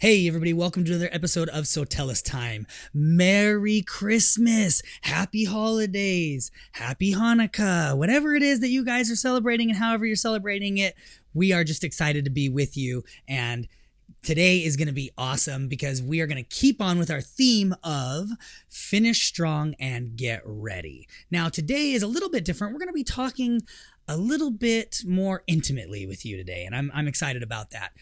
Hey everybody, welcome to another episode of SoTellUs Time. Merry Christmas, Happy Holidays, Happy Hanukkah, whatever it is that you guys are celebrating and however you're celebrating it, we are just excited to be with you. And today is going to be awesome because we are going to keep on with our theme of finish strong and get ready. Now today is a little bit different. We're going to be talking a little bit more intimately with you today, and I'm excited about that.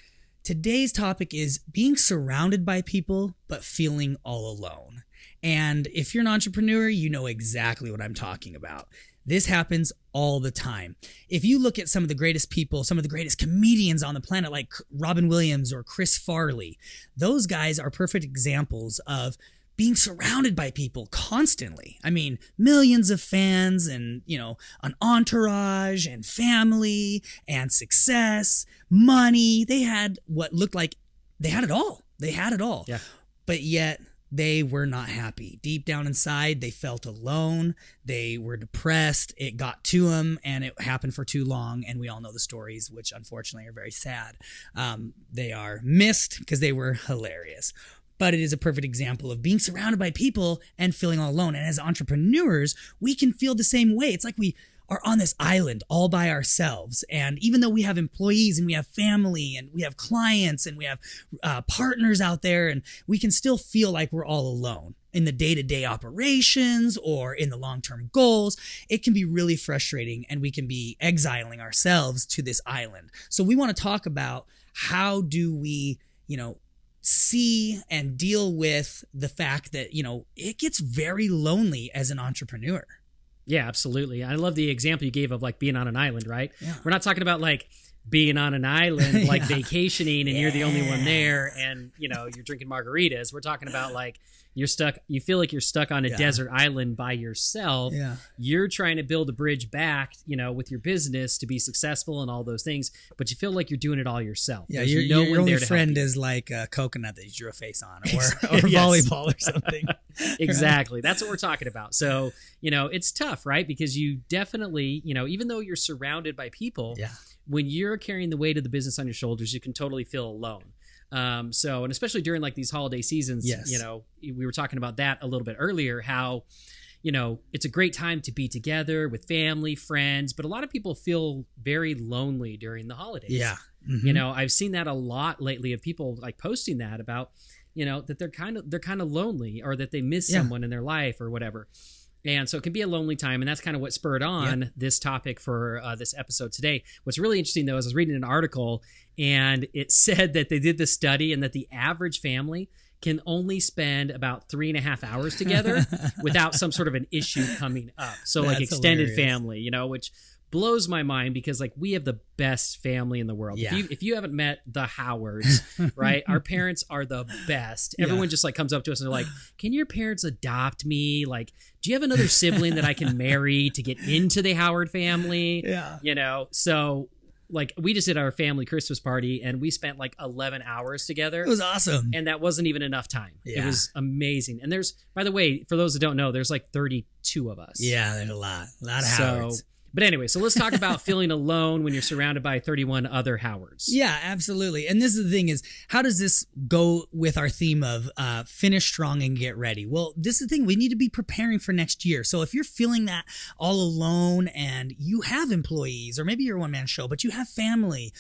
Today's topic is being surrounded by people, but feeling all alone. And if you're an entrepreneur, you know exactly what I'm talking about. This happens all the time. If you look at some of the greatest people, some of the greatest comedians on the planet, like Robin Williams or Chris Farley, those guys are perfect examples of being surrounded by people constantly. I mean, millions of fans and, an entourage and family and success, money. They had what looked like they had it all. They had it all. Yeah. But yet they were not happy. Deep down inside, they felt alone. They were depressed. It got to them and it happened for too long. And we all know the stories, which unfortunately are very sad. They are missed because they were hilarious. But it is a perfect example of being surrounded by people and feeling all alone. And as entrepreneurs, we can feel the same way. It's like we are on this island all by ourselves. And even though we have employees and we have family and we have clients and we have partners out there, and we can still feel like we're all alone in the day-to-day operations or in the long-term goals. It can be really frustrating and we can be exiling ourselves to this island. So we want to talk about how do we, see and deal with the fact that, it gets very lonely as an entrepreneur. Yeah, absolutely. I love the example you gave of like being on an island, right? Yeah. We're not talking about like being on an island, like vacationing and you're the only one there and, you're drinking margaritas. We're talking about like you feel like you're stuck on a desert island by yourself. Yeah. You're trying to build a bridge back, with your business to be successful and all those things, but you feel like you're doing it all yourself. Yeah, your only friend is like a coconut that you drew a face on or volleyball or something. Exactly. That's what we're talking about. So, it's tough, right? Because you definitely, even though you're surrounded by people, when you're carrying the weight of the business on your shoulders, you can totally feel alone. And especially during like these holiday seasons, we were talking about that a little bit earlier, how, it's a great time to be together with family, friends, but a lot of people feel very lonely during the holidays. Yeah. Mm-hmm. I've seen that a lot lately of people like posting that about, that they're kind of lonely or that they miss someone in their life or whatever. And so it can be a lonely time, and that's kind of what spurred on this topic for this episode today. What's really interesting, though, is I was reading an article, and it said that they did this study and that the average family can only spend about 3.5 hours together without some sort of an issue coming up. So like extended family, which blows my mind because like we have the best family in the world. Yeah. If you haven't met the Howards, right? Our parents are the best. Everyone just like comes up to us and they're like, can your parents adopt me? Like, do you have another sibling that I can marry to get into the Howard family? Yeah. So like we just did our family Christmas party and we spent like 11 hours together. It was awesome. And that wasn't even enough time. Yeah. It was amazing. And there's, by the way, for those that don't know, there's like 32 of us. Yeah, there's a lot of Howards. But anyway, so let's talk about feeling alone when you're surrounded by 31 other Howards. Yeah, absolutely. And this is the thing is, how does this go with our theme of finish strong and get ready? Well, this is the thing. We need to be preparing for next year. So if you're feeling that all alone and you have employees, or maybe you're a one-man show, but you have family,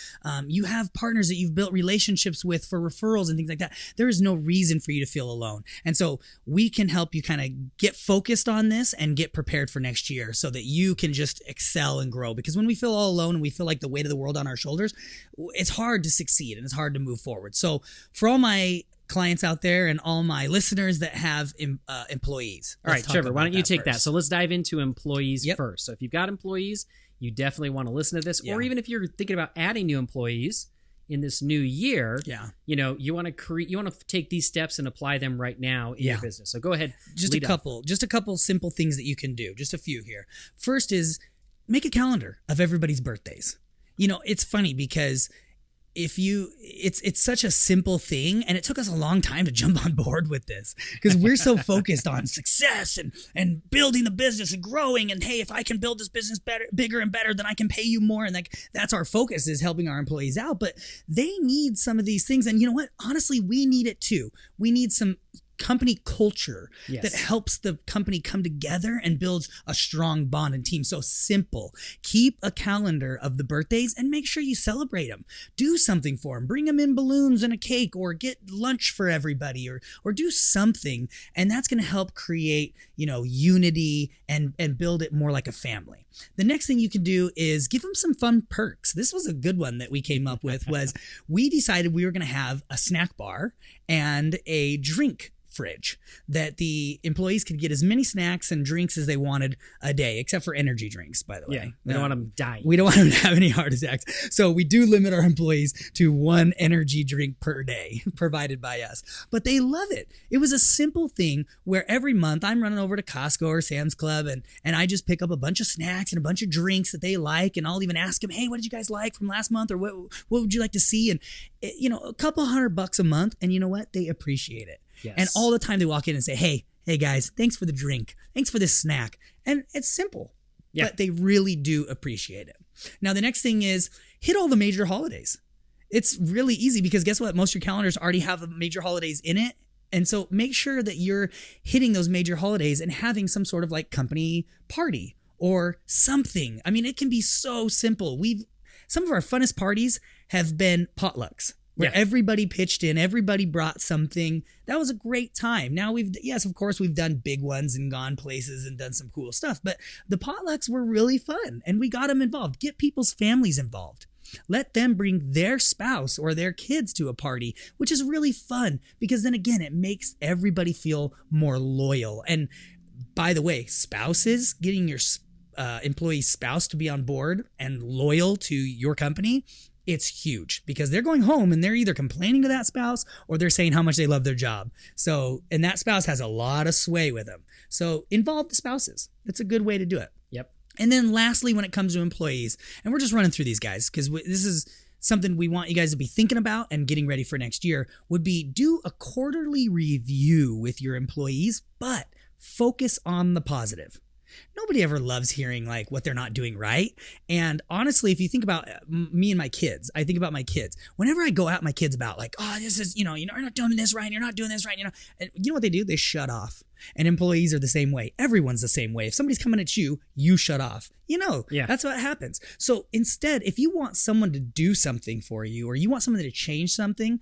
you have partners that you've built relationships with for referrals and things like that, there is no reason for you to feel alone. And so we can help you kind of get focused on this and get prepared for next year so that you can just excel and grow. Because when we feel all alone and we feel like the weight of the world on our shoulders, it's hard to succeed and it's hard to move forward. So for all my clients out there and all my listeners that have employees. All right, Trevor, why don't you take that? So let's dive into employees first. So if you've got employees, you definitely want to listen to this. Or even if you're thinking about adding new employees in this new year, you want to take these steps and apply them right now in your business. So go ahead. Just a couple simple things that you can do. Just a few here. First is make a calendar of everybody's birthdays. It's funny because it's such a simple thing, and it took us a long time to jump on board with this because we're so focused on success and building the business and growing, and hey, if I can build this business bigger and better, then I can pay you more, and like that's our focus, is helping our employees out. But they need some of these things, and you know what, honestly, we need it too. We need some company culture that helps the company come together and builds a strong bond and team. So simple. Keep a calendar of the birthdays and make sure you celebrate them. Do something for them. Bring them in balloons and a cake, or get lunch for everybody, or do something. And that's going to help create, unity and build it more like a family. The next thing you can do is give them some fun perks. This was a good one that we came up with. Was we decided we were going to have a snack bar and a drink fridge that the employees could get as many snacks and drinks as they wanted a day, except for energy drinks, by the way. Yeah, we don't want them dying. We don't want them to have any heart attacks. So we do limit our employees to one energy drink per day provided by us. But they love it. It was a simple thing where every month I'm running over to Costco or Sam's Club and I just pick up a bunch of snacks and a bunch of drinks that they like, and I'll even ask them, hey, what did you guys like from last month, or what would you like to see? And a couple $100 a month, and you know what? They appreciate it. Yes. And all the time they walk in and say, hey guys, thanks for the drink. Thanks for this snack. And it's simple, but they really do appreciate it. Now, the next thing is hit all the major holidays. It's really easy because guess what? Most of your calendars already have the major holidays in it. And so make sure that you're hitting those major holidays and having some sort of like company party or something. I mean, it can be so simple. Some of our funnest parties have been potlucks, where everybody pitched in, everybody brought something. That was a great time. Now of course, we've done big ones and gone places and done some cool stuff, but the potlucks were really fun and we got them involved. Get people's families involved. Let them bring their spouse or their kids to a party, which is really fun because then again, it makes everybody feel more loyal. And by the way, spouses, getting your employee's spouse to be on board and loyal to your company, it's huge because they're going home and they're either complaining to that spouse or they're saying how much they love their job. So, and that spouse has a lot of sway with them. So involve the spouses. It's a good way to do it. Yep. And then lastly, when it comes to employees, and we're just running through these guys because this is something we want you guys to be thinking about and getting ready for next year, would be do a quarterly review with your employees, but focus on the positive. Nobody ever loves hearing like what they're not doing right. And honestly, if you think about me and my kids, I think about my kids. Whenever I go at my kids about like, oh, this is, you're not doing this right. You're not doing this right. And you know what they do? They shut off. And employees are the same way. Everyone's the same way. If somebody's coming at you, you shut off. That's what happens. So instead, if you want someone to do something for you, or you want someone to change something,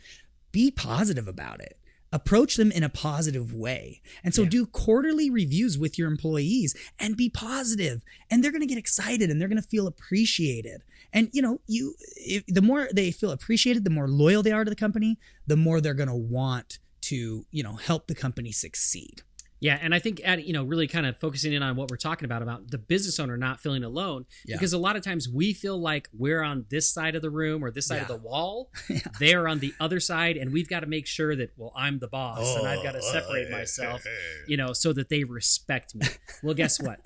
be positive about it. Approach them in a positive way. And so do quarterly reviews with your employees and be positive. And they're going to get excited and they're going to feel appreciated. And, the more they feel appreciated, the more loyal they are to the company, the more they're going to want to, help the company succeed. Yeah, and I think really kind of focusing in on what we're talking about the business owner not feeling alone, because a lot of times we feel like we're on this side of the room or this side of the wall, they're on the other side, and we've got to make sure that, I'm the boss and I've got to separate myself, so that they respect me. Well, guess what?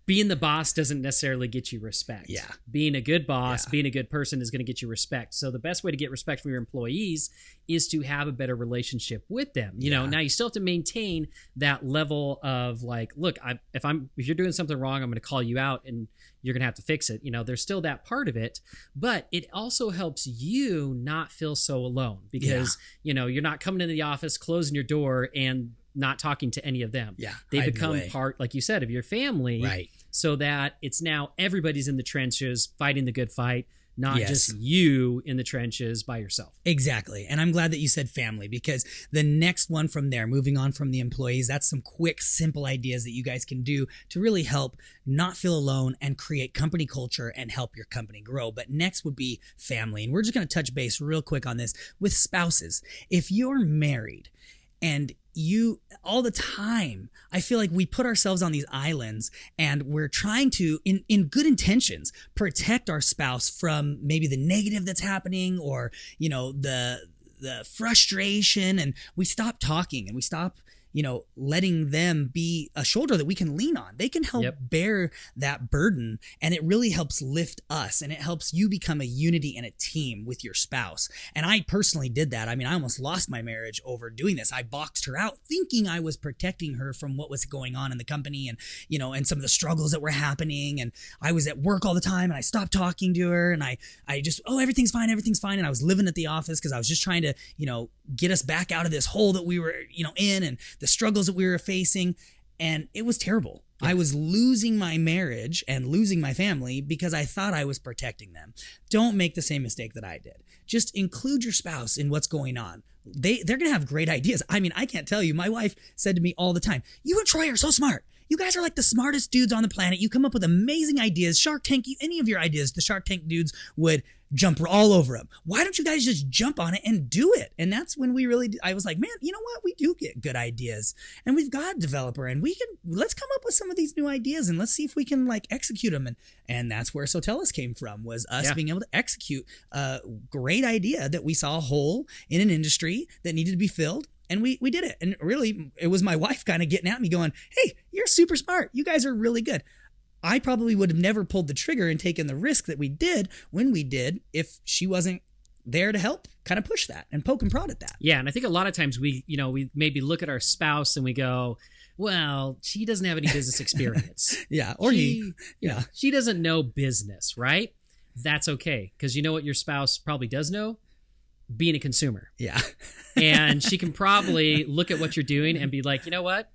Being the boss doesn't necessarily get you respect. Yeah. Being a good boss, being a good person is going to get you respect. So the best way to get respect from your employees is to have a better relationship with them. Now you still have to maintain that level of like, look, if you're doing something wrong, I'm going to call you out and you're going to have to fix it. There's still that part of it, but it also helps you not feel so alone because, you're not coming into the office, closing your door and not talking to any of them. Yeah. They become part, like you said, of your family. Right. So that it's now everybody's in the trenches fighting the good fight, not just you in the trenches by yourself. Exactly. And I'm glad that you said family, because the next one from there, moving on from the employees, that's some quick, simple ideas that you guys can do to really help not feel alone and create company culture and help your company grow. But next would be family. And we're just going to touch base real quick on this with spouses. If you're married and all the time, I feel like we put ourselves on these islands and we're trying to, in good intentions, protect our spouse from maybe the negative that's happening or, the frustration, and we stop talking and we stop, letting them be a shoulder that we can lean on. They can help bear that burden, and it really helps lift us, and it helps you become a unity and a team with your spouse. And I personally did that. I mean, I almost lost my marriage over doing this. I boxed her out thinking I was protecting her from what was going on in the company and, and some of the struggles that were happening. And I was at work all the time, and I stopped talking to her, and I just, everything's fine. And I was living at the office because I was just trying to, get us back out of this hole that we were, in, and the struggles that we were facing. And it was terrible. Yeah. I was losing my marriage and losing my family because I thought I was protecting them. Don't make the same mistake that I did. Just include your spouse in what's going on. They're going to have great ideas. I mean, I can't tell you. My wife said to me all the time, "You and Troy are so smart. You guys are like the smartest dudes on the planet. You come up with amazing ideas. Shark Tank, any of your ideas, the Shark Tank dudes would jump all over them. Why don't you guys just jump on it and do it?" And that's when I was like, man, you know what? We do get good ideas, and we've got a developer, and let's come up with some of these new ideas, and let's see if we can execute them. And that's where SoTellUs came from, was us being able to execute a great idea that we saw a hole in an industry that needed to be filled. And we did it. And really, it was my wife kind of getting at me going, "Hey, you're super smart. You guys are really good." I probably would have never pulled the trigger and taken the risk that we did when we did if she wasn't there to help kind of push that and poke and prod at that. Yeah. And I think a lot of times we maybe look at our spouse and we go, well, she doesn't have any business experience. She doesn't know business, right? That's okay. Because you know what your spouse probably does know? Being a consumer. Yeah. And she can probably look at what you're doing and be like, you know what?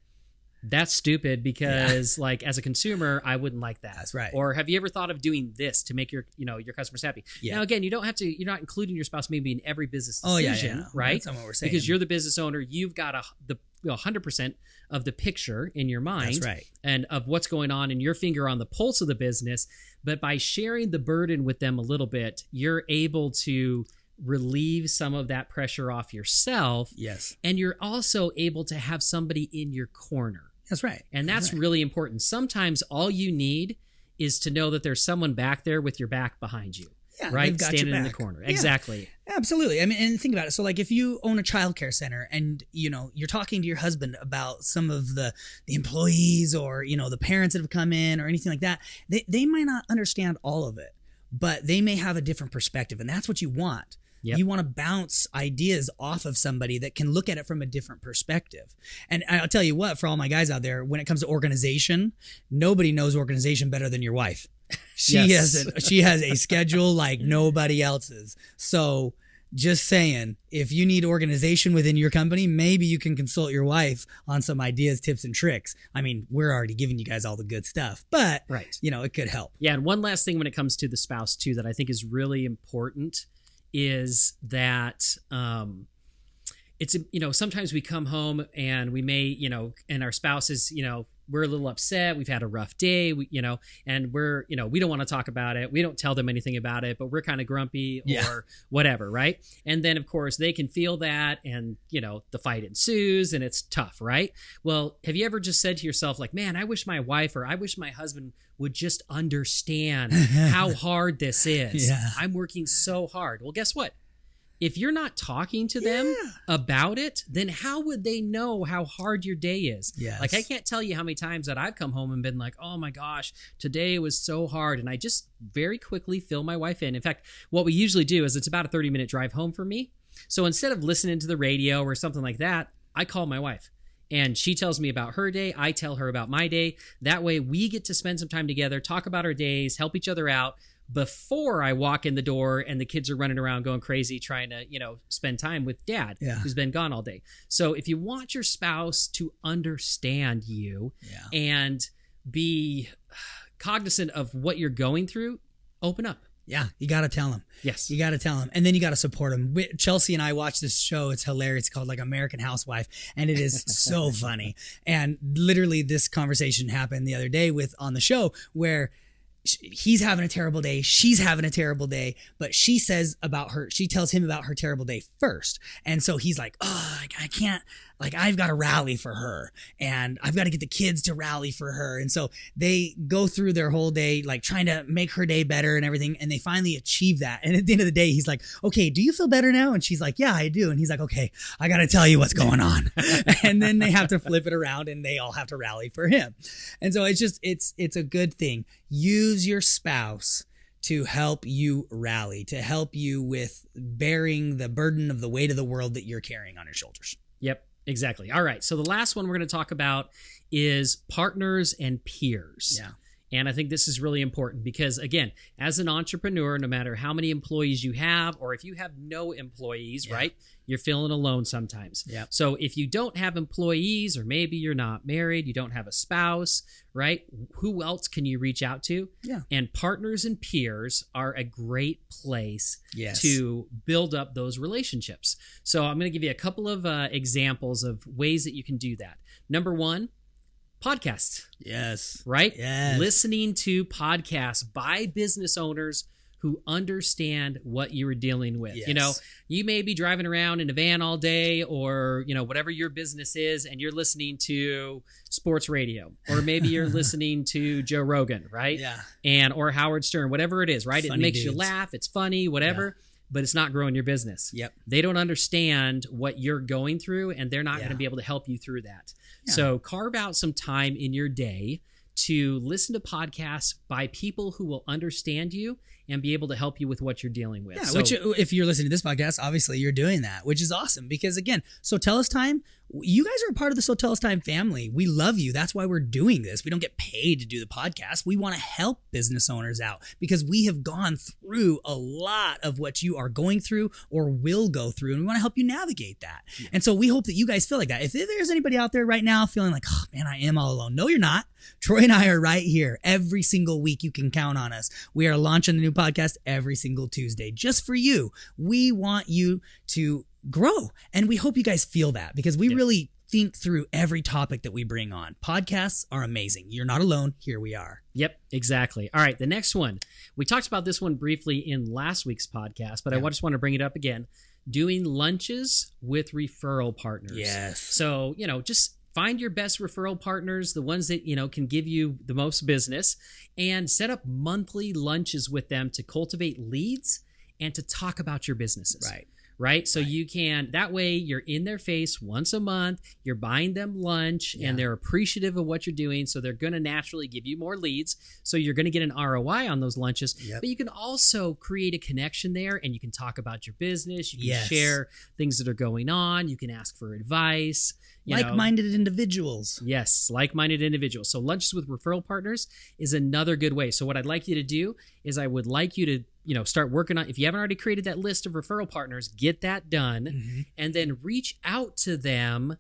That's stupid because as a consumer, I wouldn't like that. That's right. Or have you ever thought of doing this to make your customers happy? Yeah. Now, again, you're not including your spouse maybe in every business decision, right? That's not what we're saying. Because you're the business owner. You've got 100% of the picture in your mind. That's right. And of what's going on and your finger on the pulse of the business. But by sharing the burden with them a little bit, you're able to relieve some of that pressure off yourself. Yes. And you're also able to have somebody in your corner. That's right. And that's really important. Sometimes all you need is to know that there's someone back there with your back behind you. Yeah, right? Standing in the corner. Yeah, exactly. Absolutely. I mean, and think about it. So if you own a childcare center and, you're talking to your husband about some of the employees or, the parents that have come in or anything like that, they might not understand all of it, but they may have a different perspective, and that's what you want. Yep. You want to bounce ideas off of somebody that can look at it from a different perspective. And I'll tell you what, for all my guys out there, when it comes to organization, nobody knows organization better than your wife. She has a schedule like nobody else's. So just saying, if you need organization within your company, maybe you can consult your wife on some ideas, tips, and tricks. I mean, we're already giving you guys all the good stuff, but it could help. Yeah. And one last thing when it comes to the spouse too, that I think is really important is that it's, sometimes we come home and we may, and our spouse is, we're a little upset. We've had a rough day, and we're, we don't want to talk about it. We don't tell them anything about it, but we're kind of grumpy or whatever. Right. And then of course they can feel that and, the fight ensues and it's tough. Right. Well, have you ever just said to yourself, like, man, I wish my wife or I wish my husband would just understand how hard this is. Yeah. I'm working so hard. Well, guess what? If you're not talking to them about it, then how would they know how hard your day is? Yes. Like, I can't tell you how many times that I've come home and been like, oh my gosh, today was so hard. And I just very quickly fill my wife in. In fact, what we usually do is it's about a 30-minute drive home for me. So instead of listening to the radio or something like that, I call my wife. And she tells me about her day. I tell her about my day. That way we get to spend some time together, talk about our days, help each other out before I walk in the door and the kids are running around going crazy trying to, spend time with dad who's been gone all day. So if you want your spouse to understand you and be cognizant of what you're going through, open up. Yeah, you got to tell them. Yes. You got to tell them. And then you got to support them. Chelsea and I watch this show. It's hilarious. It's called American Housewife. And it is so funny. And literally this conversation happened the other day on the show where he's having a terrible day, she's having a terrible day, but she tells him about her terrible day first. And so he's like, oh, I can't, like, I've got to rally for her, and I've got to get the kids to rally for her. And so they go through their whole day, like trying to make her day better and everything. And they finally achieve that. And at the end of the day, he's like, okay, do you feel better now? And she's like, yeah, I do. And he's like, okay, I got to tell you what's going on. And then they have to flip it around and they all have to rally for him. And so it's just, it's a good thing. Use your spouse to help you rally, to help you with bearing the burden of the weight of the world that you're carrying on your shoulders. Yep. Exactly. All right. So the last one we're going to talk about is partners and peers. Yeah. And I think this is really important because, again, as an entrepreneur, no matter how many employees you have, or if you have no employees, right, you're feeling alone sometimes. Yeah. So if you don't have employees, or maybe you're not married, you don't have a spouse, right, who else can you reach out to? Yeah. And partners and peers are a great place Yes. to build up those relationships. So I'm going to give you a couple of examples of ways that you can do that. Number one, podcasts. Yes. Right? Yes. Listening to podcasts by business owners who understand what you were dealing with. Yes. You know, you may be driving around in a van all day, or, you know, whatever your business is, and you're listening to sports radio, or maybe you're listening to Joe Rogan, right? Yeah. And or Howard Stern, whatever it is, right? Funny it makes you dudes. laugh, it's funny, whatever. But it's not growing your business. Yep. They don't understand what you're going through, and they're not Yeah. going to be able to help you through that. Yeah. So carve out some time in your day to listen to podcasts by people who will understand you and be able to help you with what you're dealing with. Yeah, So, which if you're listening to this podcast, obviously you're doing that, which is awesome because, again, SoTellUs Time, you guys are a part of the SoTellUs Time family. We love you. That's why we're doing this. We don't get paid to do the podcast. We want to help business owners out because we have gone through a lot of what you are going through or will go through, and we want to help you navigate that. Yeah. And so we hope that you guys feel like that. If there's anybody out there right now feeling like, oh, man, I am all alone. No, you're not. Troy and I are right here every single week. You can count on us. We are launching the new podcast every single Tuesday just for you. We want you to grow, and we hope you guys feel that because we really think through every topic that we bring on. Podcasts are amazing. You're not alone. Here we are. Yep, exactly. All right, the next one. We talked about this one briefly in last week's podcast, but I just want to bring it up again. Doing lunches with referral partners. Yes. So, you know, just find your best referral partners, the ones that, you know, can give you the most business, and set up monthly lunches with them to cultivate leads and to talk about your businesses. Right? So you can, that way you're in their face once a month, you're buying them lunch, and they're appreciative of what you're doing. So they're going to naturally give you more leads. So you're going to get an ROI on those lunches, but you can also create a connection there, and you can talk about your business. You can share things that are going on. You can ask for advice. Like-minded individuals. Yes, like-minded individuals. So lunches with referral partners is another good way. So what I'd like you to do is I would like you to, you know, start working on, if you haven't already created that list of referral partners, get that done, and then reach out to them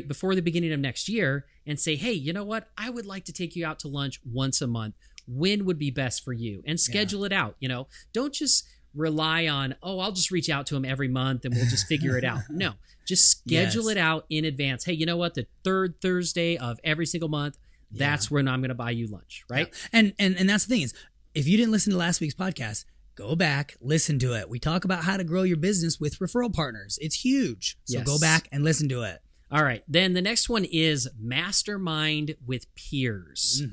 before the beginning of next year and say, hey, you know what? I would like to take you out to lunch once a month. When would be best for you? And schedule it out. You know, don't just rely on, oh, I'll just reach out to them every month and we'll just figure it out. No, just schedule it out in advance. Hey, you know what? The third Thursday of every single month, that's when I'm going to buy you lunch, right? Yeah. And that's the thing is, if you didn't listen to last week's podcast, go back, listen to it. We talk about how to grow your business with referral partners. It's huge. So go back and listen to it. All right. Then the next one is Mastermind with peers.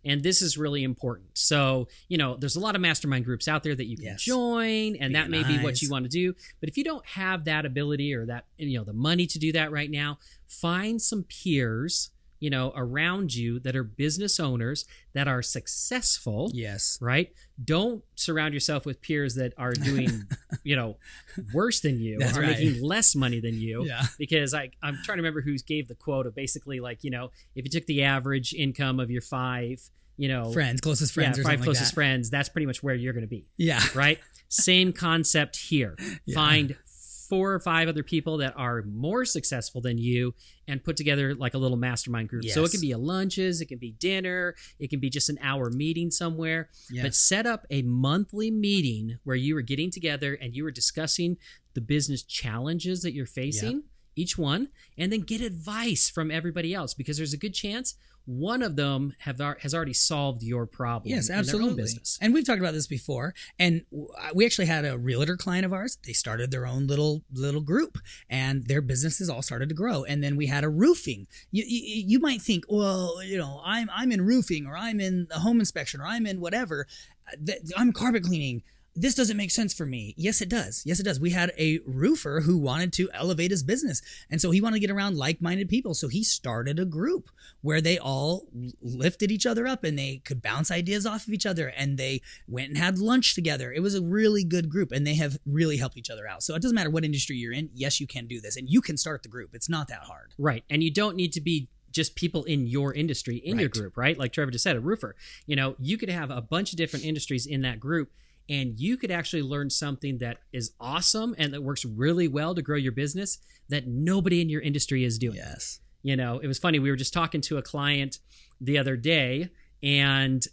And this is really important. So, you know, there's a lot of mastermind groups out there that you can join, and that may be what you want to do. But if you don't have that ability or that, you know, the money to do that right now, find some peers, you know, around you that are business owners that are successful. Right? Don't surround yourself with peers that are doing, you know, worse than you or making less money than you. Because I'm trying to remember who gave the quote of basically like, you know, if you took the average income of your five, you know, closest friends, or five closest like that. friends, that's pretty much where you're going to be. Right? Same concept here. Find 4 or 5 other people that are more successful than you and put together like a little mastermind group. So it can be a lunches, it can be dinner, it can be just an hour meeting somewhere, but set up a monthly meeting where you are getting together and you are discussing the business challenges that you're facing each one, and then get advice from everybody else, because there's a good chance one of them has already solved your problem. Yes, in their absolutely. own business. And we've talked about this before. And we actually had a realtor client of ours. They started their own little group, and their businesses all started to grow. And then we had a roofing. You might think, well, I'm in roofing, or I'm in the home inspection, or I'm in whatever. I'm carpet cleaning. This doesn't make sense for me. Yes, it does. Yes, it does. We had a roofer who wanted to elevate his business. And so he wanted to get around like-minded people. So he started a group where they all lifted each other up and they could bounce ideas off of each other. And they went and had lunch together. It was a really good group, and they have really helped each other out. So it doesn't matter what industry you're in. Yes, you can do this, and you can start the group. It's not that hard. Right. And you don't need to be just people in your industry, in your group, right? Like Trevor just said, a roofer. You could have a bunch of different industries in that group, and you could actually learn something that is awesome and that works really well to grow your business that nobody in your industry is doing. Yes. It was funny. We were just talking to a client the other day, and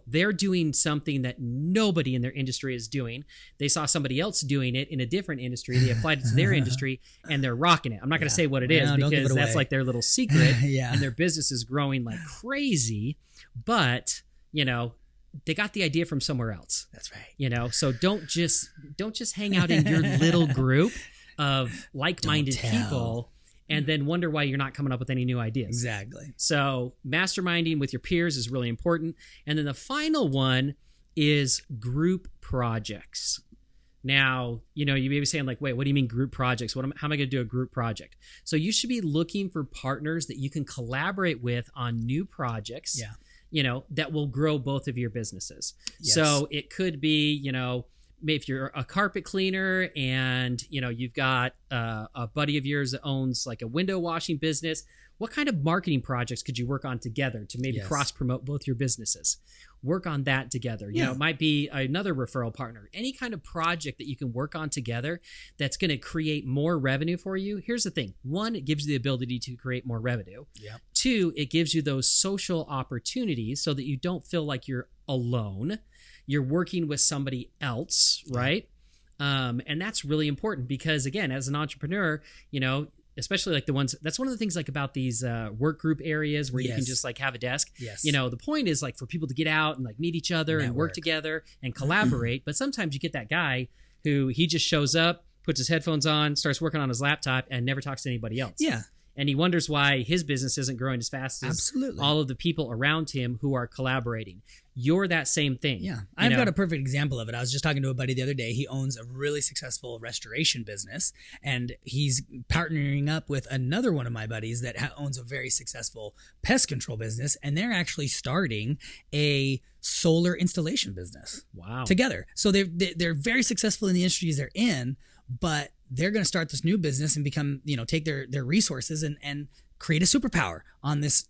they're doing something that nobody in their industry is doing. They saw somebody else doing it in a different industry. They applied it to their industry, and they're rocking it. I'm not going to say what it is, because that's like their little secret. And their business is growing like crazy. But, they got the idea from somewhere else. That's right. So don't just hang out in your little group of like-minded people and then wonder why you're not coming up with any new ideas. Exactly. So masterminding with your peers is really important. And then the final one is group projects. Now, you may be saying like, wait, what do you mean group projects? How am I going to do a group project? So you should be looking for partners that you can collaborate with on new projects. Yeah. That will grow both of your businesses. Yes. So it could be, maybe if you're a carpet cleaner and, you've got a buddy of yours that owns like a window washing business, what kind of marketing projects could you work on together to maybe cross promote both your businesses? Work on that together. It might be another referral partner, any kind of project that you can work on together that's going to create more revenue for you. Here's the thing. One, it gives you the ability to create more revenue. Yep. Two, it gives you those social opportunities so that you don't feel like you're alone. You're working with somebody else, right? And that's really important because, again, as an entrepreneur, especially like the ones, that's one of the things like about these work group areas where you can just like have a desk. Yes. The point is like for people to get out and like meet each other and work together and collaborate. But sometimes you get that guy who he just shows up, puts his headphones on, starts working on his laptop and never talks to anybody else. Yeah. And he wonders why his business isn't growing as fast as all of the people around him who are collaborating. You're that same thing. Yeah. I've got a perfect example of it. I was just talking to a buddy the other day. He owns a really successful restoration business, and he's partnering up with another one of my buddies that owns a very successful pest control business, and they're actually starting a solar installation business. Wow. Together. So they're very successful in the industries they're in, but they're going to start this new business and become, take their resources and create a superpower on this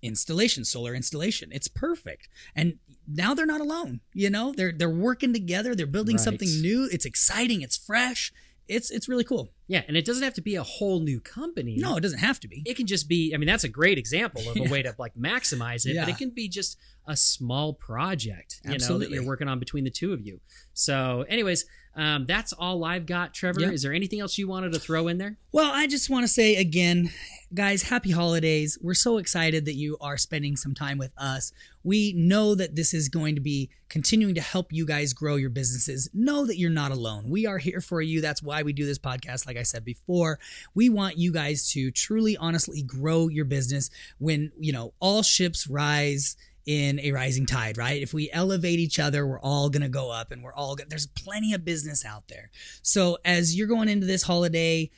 solar installation. It's perfect. And now they're not alone. They're working together. They're building something new. It's exciting. It's fresh. It's really cool. Yeah, and it doesn't have to be a whole new company. No, it doesn't have to be. It can just be, that's a great example of a way to like maximize it, but it can be just a small project, that you're working on between the two of you. So anyways, that's all I've got, Trevor. Yep. Is there anything else you wanted to throw in there? Well, I just want to say again, guys, happy holidays. We're so excited that you are spending some time with us. We know that this is going to be continuing to help you guys grow your businesses. Know that you're not alone. We are here for you. That's why we do this podcast. Like I said before, we want you guys to truly, honestly grow your business when, all ships rise in a rising tide, right? If we elevate each other, we're all going to go up and there's plenty of business out there. So as you're going into this holiday,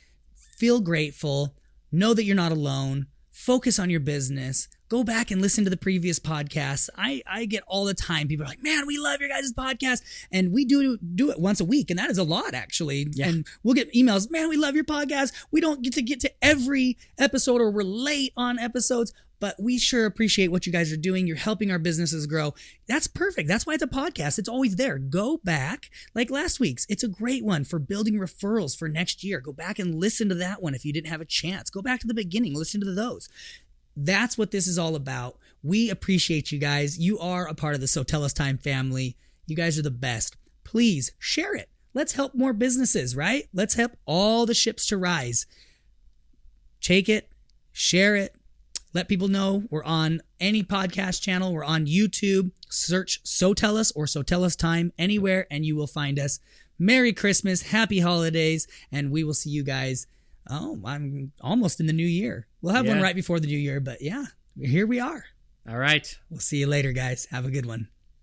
feel grateful, know that you're not alone, focus on your business, go back and listen to the previous podcasts. I get all the time, people are like, man, we love your guys' podcast. And we do it once a week. And that is a lot, actually. Yeah. And we'll get emails, man, we love your podcast. We don't get to every episode, or we're late on episodes, but we sure appreciate what you guys are doing. You're helping our businesses grow. That's perfect. That's why it's a podcast. It's always there. Go back, like last week's. It's a great one for building referrals for next year. Go back and listen to that one if you didn't have a chance. Go back to the beginning. Listen to those. That's what this is all about. We appreciate you guys. You are a part of the SoTellUs Time family. You guys are the best. Please share it. Let's help more businesses, right? Let's help all the ships to rise. take it, share it, let people know. We're on any podcast channel. We're on YouTube. Search SoTellUs or SoTellUs Time anywhere, and you will find us. Merry Christmas, Happy Holidays, and we will see you guys. Oh, I'm almost in the new year. We'll have one right before the new year, but yeah, here we are. All right. We'll see you later, guys. Have a good one.